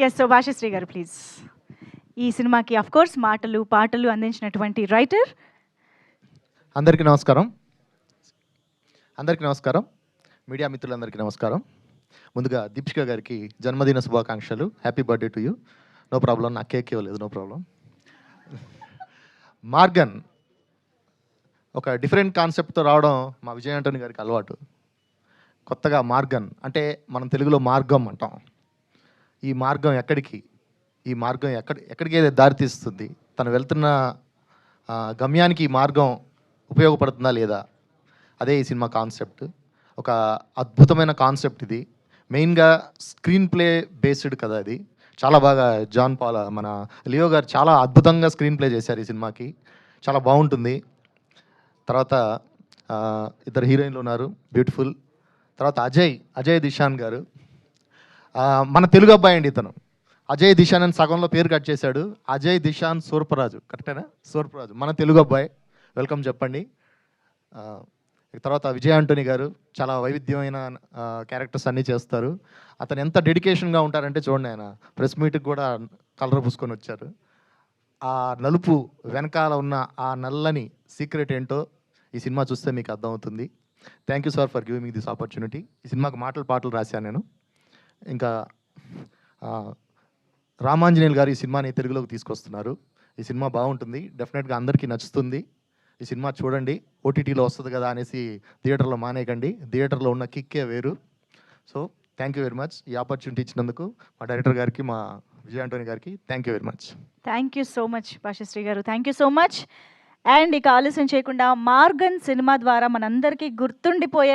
Yes. So Bhashasree గారు please. ఈ సినిమాకి ఆఫ్ కోర్స్ మాటలు పాటలు అందించినటువంటి రైటర్. అందరికీ నమస్కారం. మీడియా మిత్రులందరికీ నమస్కారం. ముందుగా దీపిక గారికి జన్మదిన శుభాకాంక్షలు. Happy birthday to you. No problem, నా కేక్ ఇవ్వలేదు, నో ప్రాబ్లం. మార్గన్ ఒక డిఫరెంట్ కాన్సెప్ట్తో రావడం మా విజయ్ ఆంటోనీ గారికి అలవాటు. కొత్తగా మార్గన్ అంటే మనం తెలుగులో మార్గం అంటాం. ఈ మార్గం ఎక్కడికి ఎక్కడికి దారితీస్తుంది, తను వెళ్తున్న గమ్యానికి ఈ మార్గం ఉపయోగపడుతుందా లేదా, అదే ఈ సినిమా కాన్సెప్ట్. ఒక అద్భుతమైన కాన్సెప్ట్ ఇది. మెయిన్గా స్క్రీన్ ప్లే బేస్డ్ కదా ఇది. చాలా బాగా జాన్ పాల్ మన లియో గారు చాలా అద్భుతంగా స్క్రీన్ ప్లే చేశారు ఈ సినిమాకి. చాలా బాగుంటుంది. తర్వాత ఇద్దరు హీరోయిన్లు ఉన్నారు, బ్యూటిఫుల్. తర్వాత అజయ్ దిశాన్ గారు, మన తెలుగు అబ్బాయి అండి ఇతను. అజయ్ దిశాన్ అని సగంలో పేరు కట్ చేశాడు. అజయ్ దిశాన్ సూర్పరాజు, కరెక్టేనా? సూర్పరాజు మన తెలుగు అబ్బాయి, వెల్కమ్ చెప్పండి. తర్వాత విజయ్ ఆంటోనీ గారు చాలా వైవిధ్యమైన క్యారెక్టర్స్ అన్నీ చేస్తారు. అతను ఎంత డెడికేషన్గా ఉంటారంటే చూడండి, ఆయన ప్రెస్ మీట్కి కూడా కలర్ పూసుకొని వచ్చారు. ఆ నలుపు వెనకాల ఉన్న ఆ నల్లని సీక్రెట్ ఏంటో ఈ సినిమా చూస్తే మీకు అర్థమవుతుంది. Thank you sir for giving me this opportunity. ఈ సినిమాకి పాటలు రాశాను నేను. ఇంకా రామాంజనేయులు గారు ఈ సినిమాని తెలుగులోకి తీసుకొస్తున్నారు. ఈ సినిమా బాగుంటుంది, డెఫినెట్గా అందరికీ నచ్చుతుంది. ఈ సినిమా చూడండి. ఓటీటీలో వస్తుంది కదా అనేసి థియేటర్లో మానేయకండి. థియేటర్లో ఉన్న కిక్కే వేరు. So thank you very much. ఈ ఆపర్చునిటీ ఇచ్చినందుకు మా డైరెక్టర్ గారికి, మా విజయ్ ఆంటోనీ గారికి thank you very much. Thank you so much Bhashasri గారు, thank you so much. And ఇక ఆలస్యం చేయకుండా మార్గన్ సినిమా ద్వారా మనందరికీ గుర్తుండిపోయే